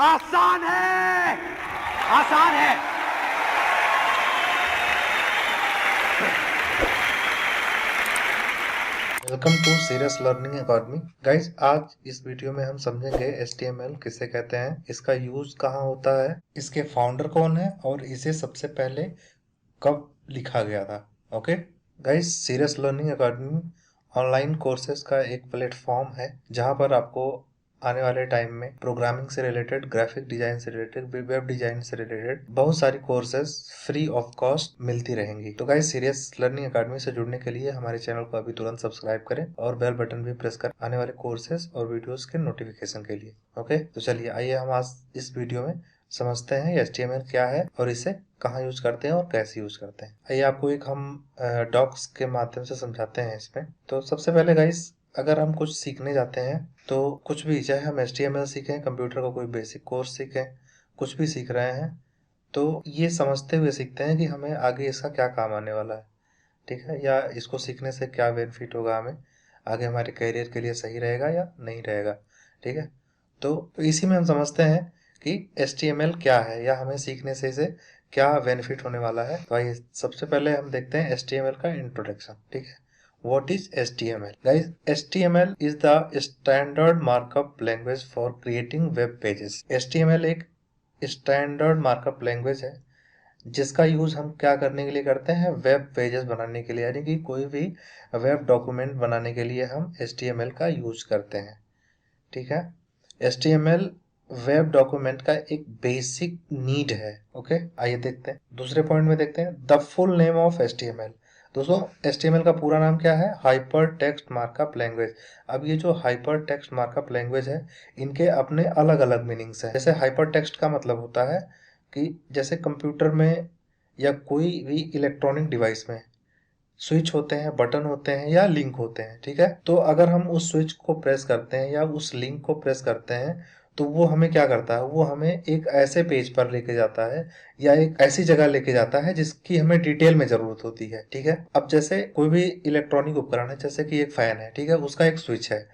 आसान है, आसान है। Welcome to Serious Learning Academy. Guys, आज इस वीडियो में हम समझेंगे HTML किसे कहते हैं, इसका यूज कहाँ होता है, इसके फाउंडर कौन है और इसे सबसे पहले कब लिखा गया था। Okay guys, serious Learning academy online courses का एक प्लेटफॉर्म है जहाँ पर आपको आने वाले टाइम में प्रोग्रामिंग से रिलेटेड, ग्राफिक डिजाइन से रिलेटेड, वेब डिजाइन से रिलेटेड बहुत सारी कोर्सेज फ्री ऑफ कॉस्ट मिलती रहेंगी। तो गाइस, सीरियस लर्निंग अकेडमी से जुड़ने के लिए हमारे चैनल को अभी तुरंत सब्सक्राइब करें और बेल बटन भी प्रेस कर आने वाले कोर्सेज और वीडियोस के नोटिफिकेशन के लिए। ओके, तो चलिए आइए हम आज इस वीडियो में समझते हैं HTML क्या है और इसे कहाँ यूज करते हैं और कैसे यूज करते हैं। आइए आपको एक हम डॉक्स के माध्यम से समझाते हैं इसमें। तो सबसे पहले गाइस, अगर हम कुछ सीखने जाते हैं तो कुछ भी, चाहे हम HTML सीखें, कंप्यूटर का कोई बेसिक कोर्स सीखें, कुछ भी सीख रहे हैं तो ये समझते हुए सीखते हैं कि हमें आगे इसका क्या काम आने वाला है, ठीक है, या इसको सीखने से क्या बेनिफिट होगा, हमें आगे हमारे करियर के लिए सही रहेगा या नहीं रहेगा। ठीक है, तो इसी में हम समझते हैं कि HTML क्या है या हमें सीखने से इसे क्या बेनिफिट होने वाला है। तो आइए सबसे पहले हम देखते हैं HTML का इंट्रोडक्शन। ठीक है, What is HTML? Guys, HTML is the standard markup language for creating web pages. HTML एक स्टैंडर्ड मार्कअप लैंग्वेज है जिसका यूज हम क्या करने के लिए करते हैं, वेब पेजेस बनाने के लिए, यानी कि कोई भी वेब डॉक्यूमेंट बनाने के लिए हम HTML का यूज करते हैं। ठीक है, HTML वेब डॉक्यूमेंट का एक बेसिक नीड है। ओके, आइए देखते हैं दूसरे पॉइंट में। देखते हैं the full name of HTML। दोस्तों, HTML का पूरा नाम क्या है? Hyper text markup language. अब ये जो हाइपर टेक्स्ट मार्कअप लैंग्वेज है, इनके अपने अलग अलग मीनिंग्स हैं। जैसे हाइपर टेक्स्ट का मतलब होता है कि जैसे कंप्यूटर में या कोई भी इलेक्ट्रॉनिक डिवाइस में स्विच होते हैं, बटन होते हैं या लिंक होते हैं। ठीक है, तो अगर हम उस स्विच को प्रेस करते हैं या उस लिंक को प्रेस करते हैं तो वो हमें क्या करता है, वो हमें एक ऐसे पेज पर लेके जाता है या एक ऐसी जगह लेके जाता है जिसकी हमें डिटेल में जरूरत होती है। ठीक है, अब जैसे कोई भी इलेक्ट्रॉनिक उपकरण है, जैसे कि एक फैन है, ठीक है, उसका एक स्विच है।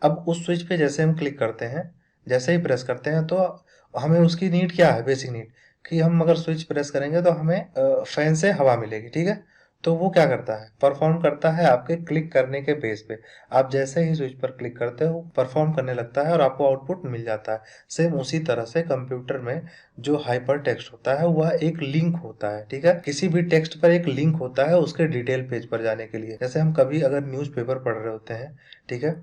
अब उस स्विच पे जैसे हम क्लिक करते हैं, जैसे ही प्रेस करते हैं तो हमें उसकी नीड क्या है, बेसिक नीड, कि हम अगर स्विच प्रेस करेंगे तो हमें फैन से हवा मिलेगी। ठीक है, तो वो क्या करता है, परफॉर्म करता है आपके क्लिक करने के बेस पे। आप जैसे ही स्विच पर क्लिक करते हो, परफॉर्म करने लगता है और आपको आउटपुट मिल जाता है। सेम उसी तरह से कंप्यूटर में जो हाइपर टेक्स्ट होता है वह एक लिंक होता है। ठीक है, किसी भी टेक्स्ट पर एक लिंक होता है उसके डिटेल पेज पर जाने के लिए। जैसे हम कभी अगर न्यूज़पेपर पढ़ रहे होते हैं, ठीक है,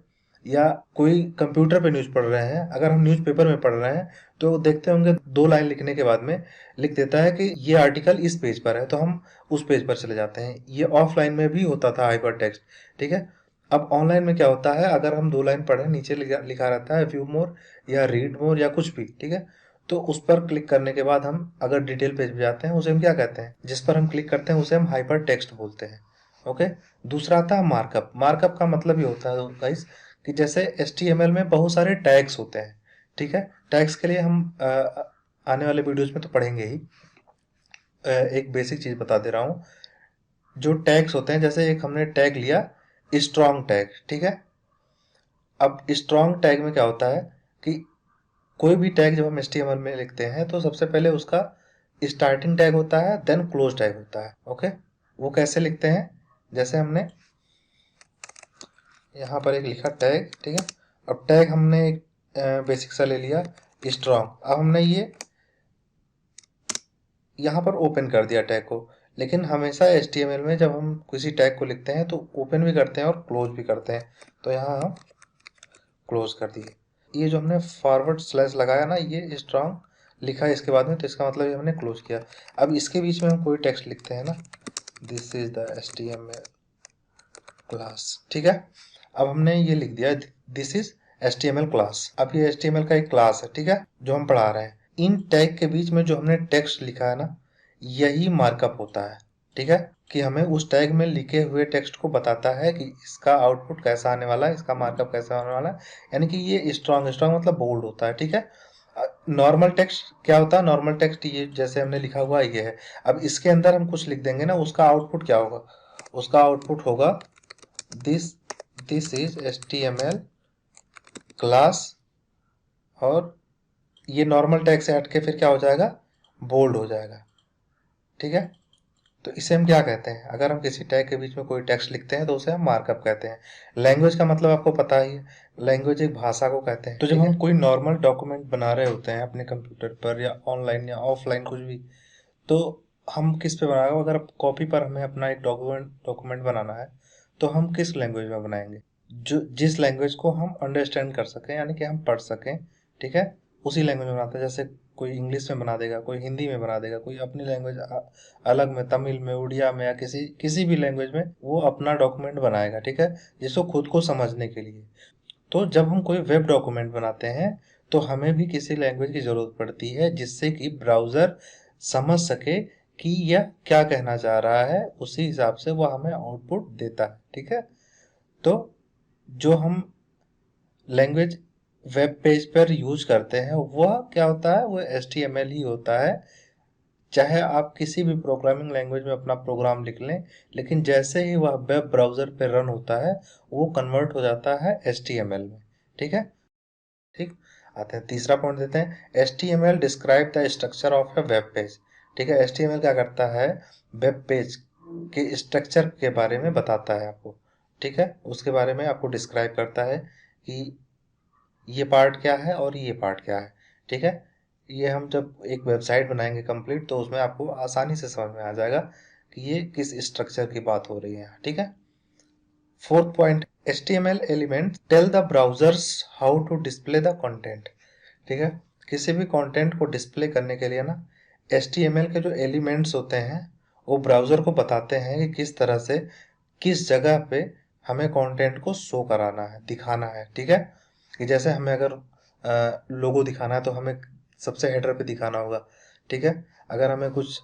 या कोई कंप्यूटर पे न्यूज़ पढ़ रहे हैं, अगर हम न्यूज़पेपर में पढ़ रहे हैं तो देखते होंगे 2 लाइन लिखने के बाद में लिख देता है कि ये आर्टिकल इस पेज पर है, तो हम उस पेज पर चले जाते हैं। ये ऑफलाइन में भी होता था हाइपर टेक्स्ट। ठीक है, अब ऑनलाइन में क्या होता है, अगर हम 2 लाइन पढ़े, नीचे लिखा रहता है व्यू मोर या रीड मोर या कुछ भी। ठीक है, तो उस पर क्लिक करने के बाद हम अगर डिटेल पेज पे जाते हैं, उसे हम क्या कहते हैं, जिस पर हम क्लिक करते हैं उसे हम हाइपर टेक्स्ट बोलते हैं। ओके, दूसरा आता है मार्कअप। मार्कअप का मतलब ये होता है गाइस कि जैसे HTML में बहुत सारे टैग्स होते हैं। ठीक है, टैग्स के लिए हम आने वाले वीडियोज में तो पढ़ेंगे ही। एक बेसिक चीज बता दे रहा हूँ। जो टैग्स होते हैं, जैसे एक हमने टैग लिया स्ट्रॉन्ग टैग। ठीक है, अब स्ट्रॉन्ग टैग में क्या होता है कि कोई भी टैग जब हम HTML में लिखते हैं तो सबसे पहले उसका स्टार्टिंग टैग होता है, देन क्लोज टैग होता है। ओके, वो कैसे लिखते हैं, जैसे हमने यहाँ पर एक लिखा टैग। ठीक है, अब टैग हमने एक बेसिक सा ले लिया स्ट्रॉन्ग। अब हमने ये यहाँ पर ओपन कर दिया टैग को। लेकिन हमेशा HTML में जब हम किसी टैग को लिखते हैं तो ओपन भी करते हैं और क्लोज भी करते हैं। तो यहाँ हम क्लोज कर दिए। ये जो हमने फॉरवर्ड स्लैश लगाया ना, ये स्ट्रॉन्ग लिखा है इसके बाद में, तो इसका मतलब ये हमने क्लोज किया। अब इसके बीच में हम कोई टेक्स्ट लिखते हैं ना, this is the HTML class. ठीक है, अब हमने ये लिख दिया दिस इज HTML क्लास। अब ये HTML का एक क्लास है, ठीक है, जो हम पढ़ा रहे हैं। इन टैग के बीच में जो हमने टेक्स्ट लिखा है ना, यही मार्कअप होता है। ठीक है, कि हमें उस टैग में लिखे हुए टेक्स्ट को बताता है कि इसका आउटपुट कैसा आने वाला है, इसका मार्कअप कैसा आने वाला है। यानी कि ये स्ट्रॉन्ग, स्ट्रॉन्ग मतलब बोल्ड होता है। ठीक है, नॉर्मल टेक्स्ट क्या होता है, नॉर्मल टेक्स्ट ये जैसे हमने लिखा हुआ ये है। अब इसके अंदर हम कुछ लिख देंगे ना, उसका आउटपुट क्या होगा, उसका आउटपुट होगा this this is HTML class और ये नॉर्मल टेक्स्ट से हट के फिर क्या हो जाएगा, बोल्ड हो जाएगा। ठीक है, तो इसे हम क्या कहते हैं, अगर हम किसी टैग के बीच में कोई टेक्स्ट लिखते हैं तो उसे हम मार्कअप कहते हैं। लैंग्वेज का मतलब आपको पता ही है, लैंग्वेज एक भाषा को कहते हैं। तो जब हम कोई नॉर्मल डॉक्यूमेंट बना रहे होते हैं अपने कंप्यूटर पर या ऑनलाइन या ऑफलाइन कुछ भी, तो हम किस पे बनाएंगे, अगर कॉपी पर हमें अपना एक डॉक्यूमेंट बनाना है तो हम किस लैंग्वेज में बनाएंगे, जो जिस लैंग्वेज को हम अंडरस्टैंड कर सकें, यानी कि हम पढ़ सकें। ठीक है, उसी लैंग्वेज में बनाते हैं। जैसे कोई इंग्लिश में बना देगा, कोई हिंदी में बना देगा, कोई अपनी लैंग्वेज अलग में, तमिल में, उड़िया में, या किसी किसी भी लैंग्वेज में वो अपना डॉक्यूमेंट बनाएगा। ठीक है, जिसको खुद को समझने के लिए। तो जब हम कोई वेब डॉक्यूमेंट बनाते हैं तो हमें भी किसी लैंग्वेज की ज़रूरत पड़ती है, जिससे कि ब्राउज़र समझ सके कि यह क्या कहना चाह रहा है, उसी हिसाब से वह हमें आउटपुट देता है। ठीक है, तो जो हम लैंग्वेज वेब पेज पर यूज करते हैं वह क्या होता है, वह HTML ही होता है। चाहे आप किसी भी प्रोग्रामिंग लैंग्वेज में अपना प्रोग्राम लिख लें, लेकिन जैसे ही वह वेब ब्राउज़र पे रन होता है वो कन्वर्ट हो जाता है HTML में। ठीक है, ठीक। आते हैं तीसरा पॉइंट देते हैं, HTML describe the structure of A web page. ठीक है, HTML क्या करता है, वेब पेज के स्ट्रक्चर के बारे में बताता है आपको। ठीक है, उसके बारे में आपको डिस्क्राइब करता है कि ये पार्ट क्या है और ये पार्ट क्या है। ठीक है, ये हम जब एक वेबसाइट बनाएंगे कंप्लीट तो उसमें आपको आसानी से समझ में आ जाएगा कि ये किस स्ट्रक्चर की बात हो रही है। ठीक है, fourth point, HTML element tell the browsers how to display the content. ठीक है, किसी भी कंटेंट को डिस्प्ले करने के लिए ना HTML के जो एलिमेंट्स होते हैं वो ब्राउजर को बताते हैं कि किस तरह से, किस जगह पे हमें कंटेंट को शो कराना है, दिखाना है। ठीक है, कि जैसे हमें अगर लोगो दिखाना है तो हमें सबसे हेडर पे दिखाना होगा। ठीक है, अगर हमें कुछ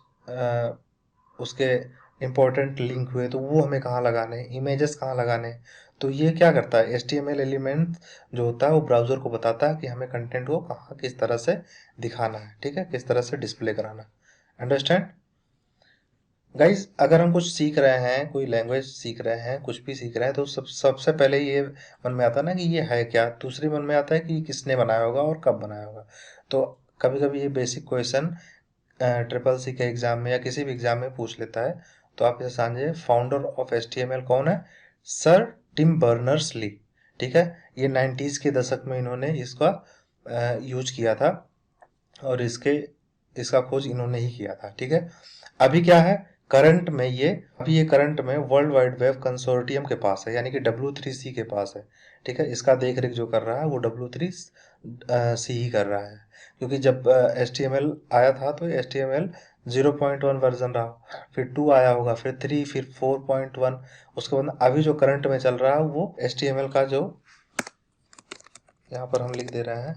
उसके इम्पोर्टेंट लिंक हुए तो वो हमें कहाँ लगाने हैं, इमेजेस कहाँ लगाने हैं। तो ये क्या करता है, HTML एलिमेंट जो होता है वो ब्राउज़र को बताता है कि हमें कंटेंट को कहाँ किस तरह से दिखाना है। ठीक है, किस तरह से डिस्प्ले कराना है। अंडरस्टैंड गाइज, अगर हम कुछ सीख रहे हैं, कोई लैंग्वेज सीख रहे हैं, कुछ भी सीख रहे हैं, तो सबसे पहले ये मन में आता है ना कि ये है क्या, दूसरी मन में आता है कि किसने बनाया होगा और कब बनाया होगा। तो कभी कभी ये बेसिक क्वेश्चन SSC के एग्जाम में या किसी भी एग्जाम में पूछ लेता है। तो आप इसे समझिए, फाउंडर ऑफ HTML कौन है, सर टिम बर्नर्स ली। ठीक है, ये 90s के दशक में इन्होंने इसका यूज किया था और इसका खोज इन्होंने ही किया था। ठीक है, अभी क्या है, अभी ये करंट में वर्ल्ड वाइड वेब कंसोर्टियम के पास है, यानी कि W3C के पास है। ठीक है, इसका देख रेख जो कर रहा है वो W3C ही कर रहा है, क्योंकि जब HTML आया था तो HTML 0.1 वर्जन रहा, फिर 2 आया होगा, फिर 3, फिर 4.1, उसके बाद अभी जो करंट में चल रहा है वो HTML का जो यहाँ पर हम लिख दे रहे हैं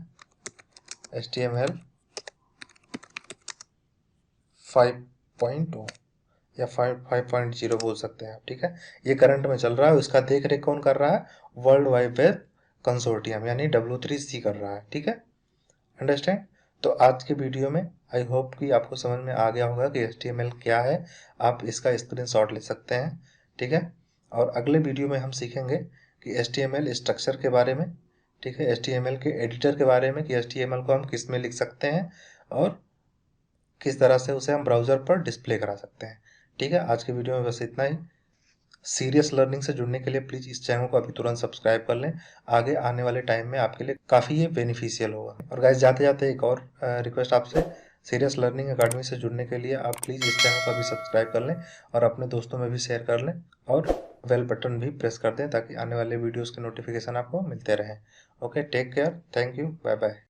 HTML 5.2 या 5.0 बोल सकते हैं आप। ठीक है, ये करंट में चल रहा है, इसका देख रेख कौन कर रहा है, वर्ल्ड वाइड वेब कंसोर्टियम यानी W3C कर रहा है। ठीक है, अंडरस्टैंड। तो आज के वीडियो में आई होप कि आपको समझ में आ गया होगा कि HTML क्या है, आप इसका स्क्रीनशॉट ले सकते हैं। ठीक है, और अगले वीडियो में हम सीखेंगे कि HTML स्ट्रक्चर के बारे में। ठीक है, HTML के एडिटर के बारे में कि HTML को हम किस में लिख सकते हैं और किस तरह से उसे हम ब्राउज़र पर डिस्प्ले करा सकते हैं। ठीक है, आज के वीडियो में बस इतना ही। सीरियस लर्निंग से जुड़ने के लिए प्लीज़ इस चैनल को अभी तुरंत सब्सक्राइब कर लें, आगे आने वाले टाइम में आपके लिए काफ़ी ये बेनिफिशियल होगा। और गाइस, जाते जाते एक और रिक्वेस्ट आपसे, सीरियस लर्निंग अकाडमी से जुड़ने के लिए आप प्लीज़ इस चैनल को अभी सब्सक्राइब कर लें और अपने दोस्तों में भी शेयर कर लें और बेल बटन भी प्रेस कर दें ताकि आने वाले वीडियोज़ के नोटिफिकेशन आपको मिलते रहें। Okay, take care, thank you, bye bye.